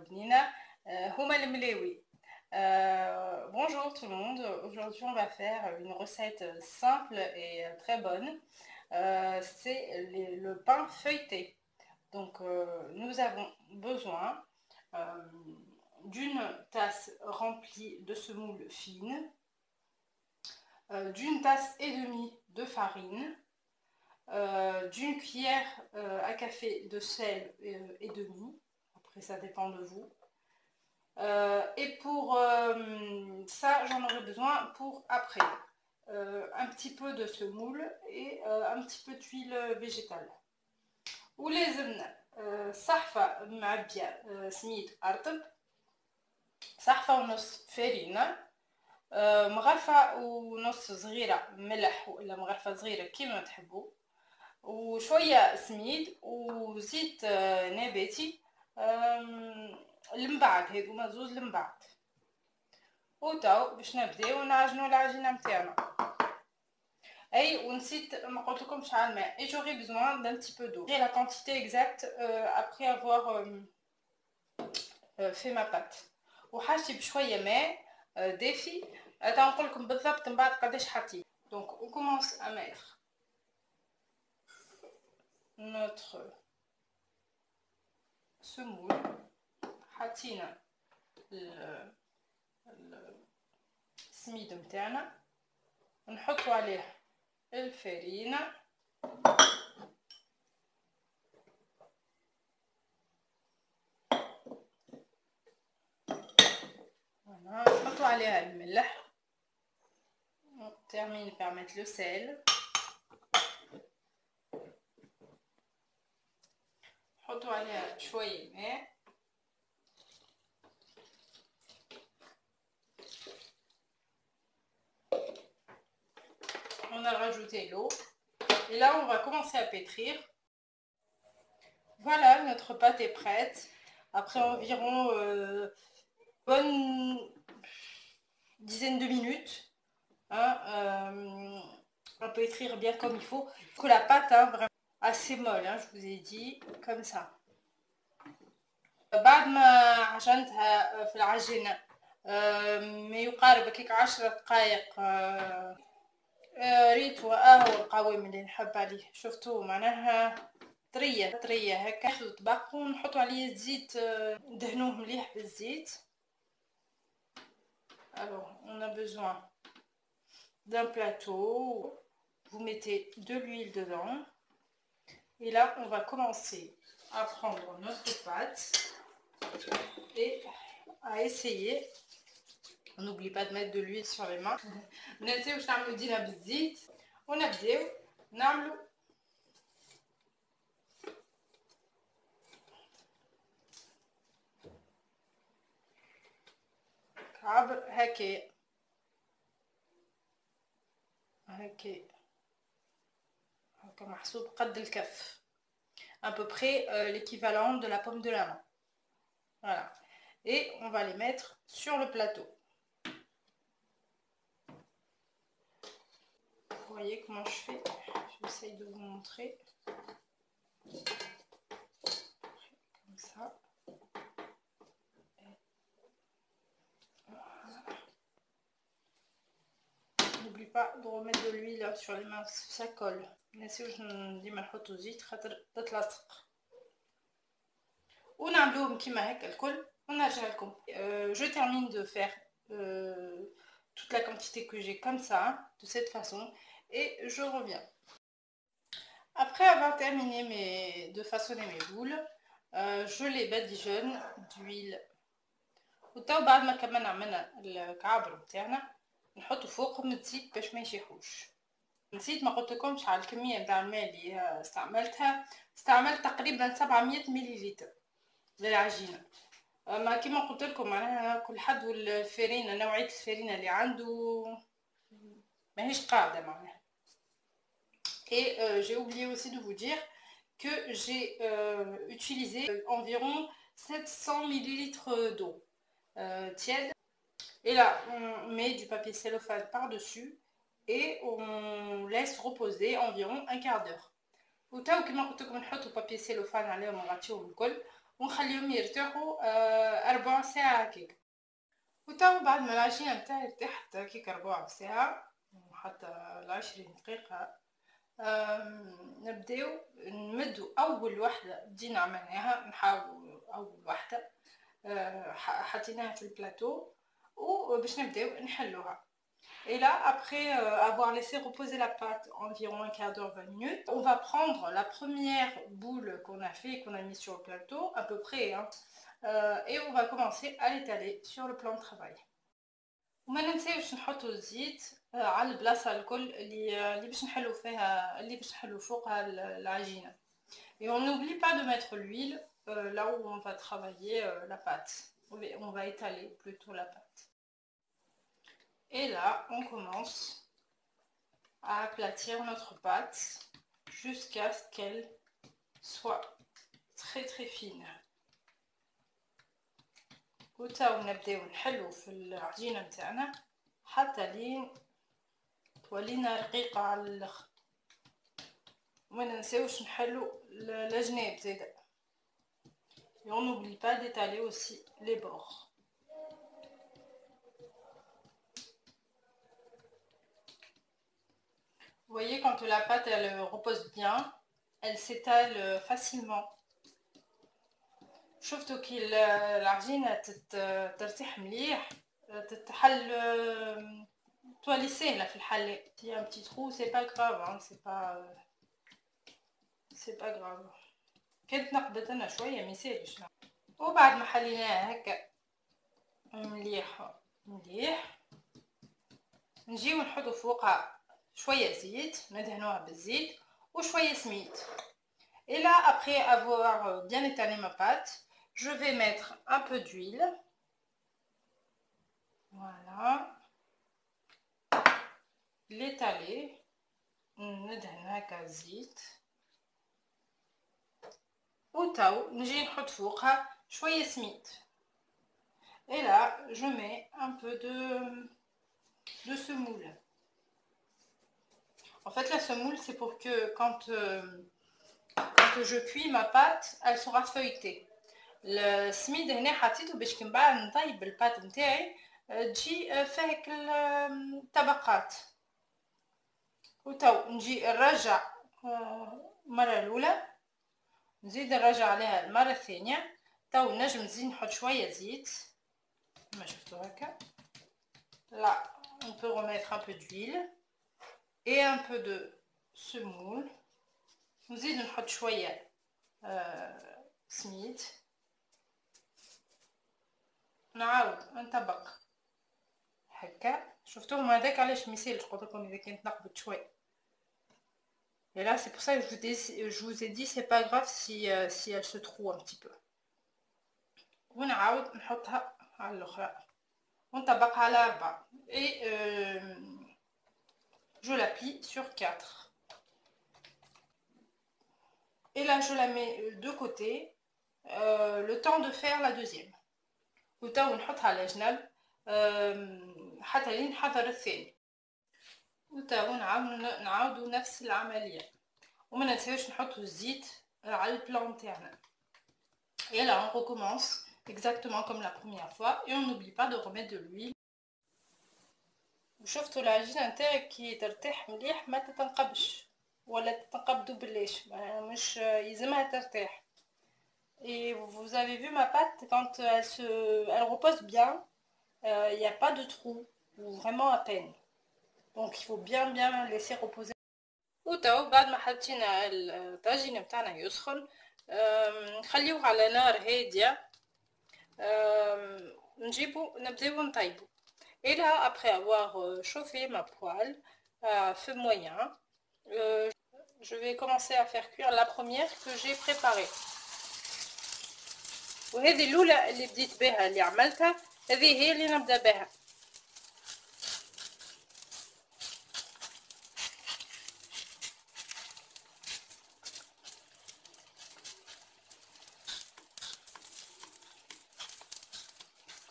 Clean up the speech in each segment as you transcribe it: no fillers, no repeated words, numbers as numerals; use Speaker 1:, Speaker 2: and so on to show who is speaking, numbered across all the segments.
Speaker 1: وبنينة هما الملاوي. Bonjour tout le monde, aujourd'hui on va faire une recette simple et très bonne. C'est le pain feuilleté. Donc nous avons besoin d'une tasse remplie de semoule fine, d'une tasse et demie de farine, d'une cuillère à café de sel et demi, après ça dépend de vous. Et pour ça, j'en aurai besoin pour après. Un petit peu de semoule et un petit peu d'huile végétale. ولازم صحفة معبية سميد أرطب، صحفة ونص فرينة، مغرفة ونص صغيرة ملح ولا مغرفة صغيرة كيما تحبوا، وشوية سميد وزيت نباتي لمبعد، هذوما زوز لمبعد. وتو باش نبداو نعجنو العجينة متاعنا. اي ونسيت ما قلت لكم شحال الماء. Et j'aurai besoin d'un petit peu d'eau. J'ai la quantité exacte après avoir fait ma pâte. وحاجتي بشوية ماء دافي تنقول لكم بالضبط من بعد قداش حطيت. Donc on commence à mettre notre semoule. حطينا السميد متاعنا، نحطو عليه الفرينة، نحطو عليها الملح. On termine par mettre le sel. نحطو عليها شوية ماء. On a rajouté l'eau. Et là, on va commencer à pétrir. Voilà, notre pâte est prête. Après environ bonne dizaine de minutes, hein, on va pétrir bien comme il faut. Il faut que la pâte vraiment assez molle, hein, je vous ai dit, comme ça. بعد ما عجنتها في العجينة ما يقارب هكاك 10 دقائق، ريت وقهوة القوام اللي نحب عليه. شفتوه معناها طرية طرية هكا. ناخذ طبق ونحط عليه الزيت، ندهنوه مليح بالزيت. Alors on a besoin d'un plateau, vous mettez de l'huile dedans et là on va commencer à prendre notre pâte et à essayer. On n'oublie pas de mettre de l'huile sur les mains. ننساوش نعملو دينا بالزيت ونبداو نعملو كعبر هكا هكا هكا محسوب قد الكف، à peu près l'équivalent de la paume de la main. Voilà, et on va les mettre sur le plateau. Vous voyez comment je fais, j'essaye de vous montrer. Comme ça. Voilà. N'oublie pas de remettre de l'huile sur les mains, ça colle. نسيوش ديما نحطو زيت خاطر تتلصق. ونعملوهم كيما هكا الكل ونرجع لكم. Je termine de faire toute la quantité que j'ai comme ça, de cette façon, et je reviens. Après avoir terminé de façonner mes boules, je les badigeonne d'huile. وتو بعد ما كمان عملنا الكعبر بتاعنا نحطو فوقهم الزيت باش ما يشيحوش. نسيت ما قلت لكمش على الكميه نتاع الماء اللي استعملتها. استعملت تقريبا 700 مليلتر للعجينه. ما كيما قلت لكم معناها كل حد والفرينه، نوعيه الفرينه اللي عنده ماهيش قاعده معناها. Et j'ai oublié aussi de vous dire que j'ai utilisé environ 700 ml d'eau tiède. Et là, on met du papier cellophane par-dessus et on laisse reposer environ un quart d'heure. وتو كما قلت لكم نحطوا papier cellophane عليهم ونغطيوهم الكل ونخليهم يرتاحوا 4 ساعة هكاك. وتو بعد ما العجينة متاعي ارتاحت هكاك 4 ساعة حتى 20 دقيقة، نبداو نمدو اول وحده بدينا عملناها، نحاولوا اول وحده حطيناها في البلاطو وباش نبداو نحلوها. Et là, après avoir laissé reposer la pâte environ un quart d'heure, 20 minutes, on va prendre la première boule qu'on a fait, qu'on a mis sur le plateau, à peu près, hein, et on va commencer à l'étaler sur le plan de travail. وما ننساوش نحطوا الزيت على البلاصه الكل اللي باش نحلو فيها، اللي باش نحلو فوقها العجينه. Et on n'oublie pas de mettre l'huile là où on va travailler la pâte. On va étaler plutôt la pâte. Et là, on commence à aplatir notre pâte jusqu'à ce qu'elle soit très très fine. وتاو نبداو نحلو في العجينه نتاعنا حتى لين تولينا رقيقه على الاخر. وما ننساوش نحلو الجناب زاده. Et on n'oublie pas d'étaler aussi les bords. Vous voyez, quand la pâte elle repose bien, elle s'étale facilement. شفتوا كي العجينه ترتاح مليح، تتحل تولي سهله في الحلة. Il y a un petit trou, c'est pas grave, hein, c'est pas grave. كانت نقبت انا شويه ما يسالش. وبعد ما حليناها هكا مليح مليح، نجيو نحطو فوقها شويه زيت، ندهنوها بالزيت وشويه سميد. Et là, après avoir bien étalé ma pâte, je vais mettre un peu d'huile. Voilà. L'étaler. ندهن هكا الزيت. وتو نجي نحط فوقها شويه سميد. Et là, je mets un peu de semoule. En fait, la semoule, c'est pour que quand je cuis ma pâte, elle sera feuilletée. السميد هنا حطيته باش كي من بعد نطيب الباط نتاعي تجي فيك الطبقات. وتو نجي نرجع المره الاولى، نزيد نرجع عليها المره الثانيه. تو نجم نزيد نحط شويه زيت كما شفتوا هكا. Là, on peut remettre un peu d'huile et un peu de semoule. نزيد نحط شويه سميد. نعاود نطبق هكا. شفتوهم هذاك علاش ميسالش قلت لكم اذا كانت نقبت شويه. Et là, c'est pour ça que je vous ai dit, c'est pas grave si elle se trouve un petit peu. ونعاود نحطها على الاخرى ونطبقها على 4. Et je la plie sur 4. Et là, je la mets de côté le temps de faire la deuxième. وتو نحطها على جنب حتى لين نحضر الثاني. وتو نعاودو نفس العملية. وما ننساوش نحطو الزيت على البلان تاعنا. Et là, on recommence exactement comme la première fois et on n'oublie pas de remettre de l'huile. وشفتوا العجينة نتاعك كي ترتاح مليح ما تتنقبش ولا تتنقب بلاش، مش يلزمها ترتاح. Et vous avez vu ma pâte, quand elle repose bien, il n'y a pas de trou, ou vraiment à peine. Donc il faut bien laisser reposer. وتو بعد ما حطينا الطاجين بتاعنا يسخن نخليوه على نار هاديه، نبداو نطيبو. Et là, après avoir chauffé ma poêle à feu moyen, je vais commencer à faire cuire la première que j'ai préparée. وهذه الاولى اللي بديت بها اللي عملتها، هذه هي اللي نبدا بها.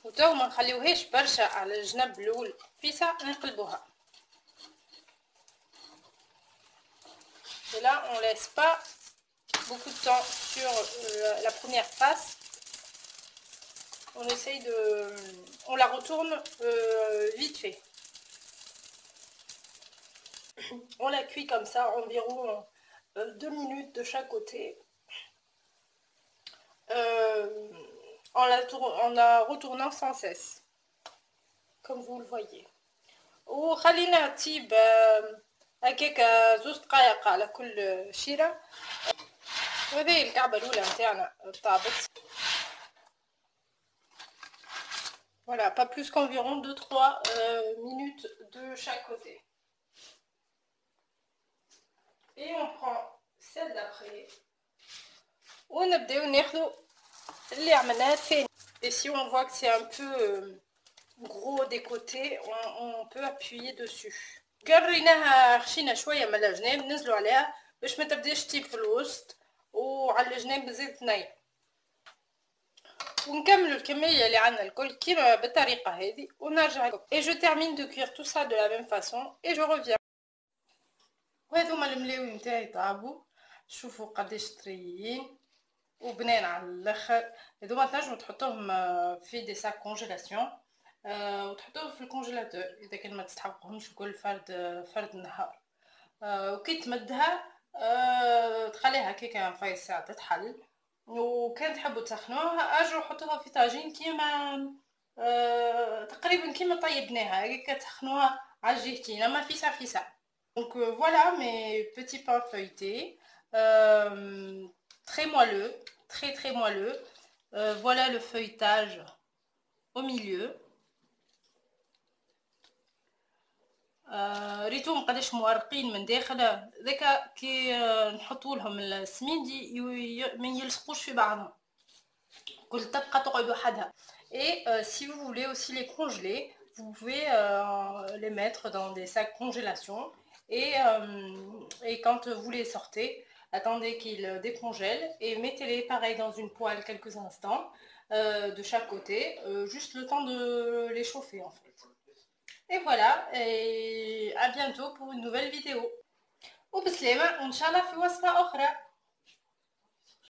Speaker 1: وتو ما نخليوهاش برشا على الجنب الاول فيسا، نقلبوها. Et là on laisse pas beaucoup de temps sur la première face on essaye de... On la retourne vite fait. On la cuit comme ça environ 2 minutes de chaque côté. En la retournant sans cesse. Comme vous le voyez. وخلينا تطيب هكاك 2 دقايق على كل شيرة. وهذه الكعبة الأولى متاعنا طابت. Voilà, pas plus qu'environ 2-3 minutes de chaque côté. Et on prend celle d'après. ونبداو ناخدو اللي عملناه الثاني. Et si on voit que c'est un peu gros des côtés, on peut appuyer dessus. قريناها خشينا شويه من الجناب ننزلوا عليها باش ما تبداش تطيب في الوسط وعلى الجناب بزيت نايم. ونكملوا الكميه اللي عندنا الكل كيما بالطريقه هذه ونرجع لكم. Et je termine de cuire tout ça de la même façon et je reviens. وهذوما الملاوي نتاعي طابوا. شوفوا قداش طريين وبنان على الاخر. هذوما تنجموا تحطوهم في دي ساك كونجيلاسيون وتحطوهم في الكونجيلاتور اذا كان ما تستحقهمش كل فرد نهار. وكي تمدها تخليها هكاكا في ساعه تتحل. وكان تحبوا تسخنوها اجروا حطوها في طاجين كيما تقريبا كيما طيبناها هكاكا تسخنوها على الجهتين اما في ساعه. Donc voilà mes petits pains feuilletés, très moelleux, très moelleux. Voilà le feuilletage au milieu. ريتوهم قداش مورقين من داخل. ذاك كي نحطوا لهم السميد ما يلصقوش في بعضهم، كل طبقه تقعد وحدها. Et si vous voulez aussi les congeler, vous pouvez les mettre dans des sacs congélation. Et quand vous les sortez, attendez qu'ils décongèlent et mettez-les pareil dans une poêle quelques instants de chaque côté, juste le temps de les chauffer en fait. Et voilà, et à bientôt pour une nouvelle vidéo. وبسلامة وإن شاء الله في وصفة أخرى.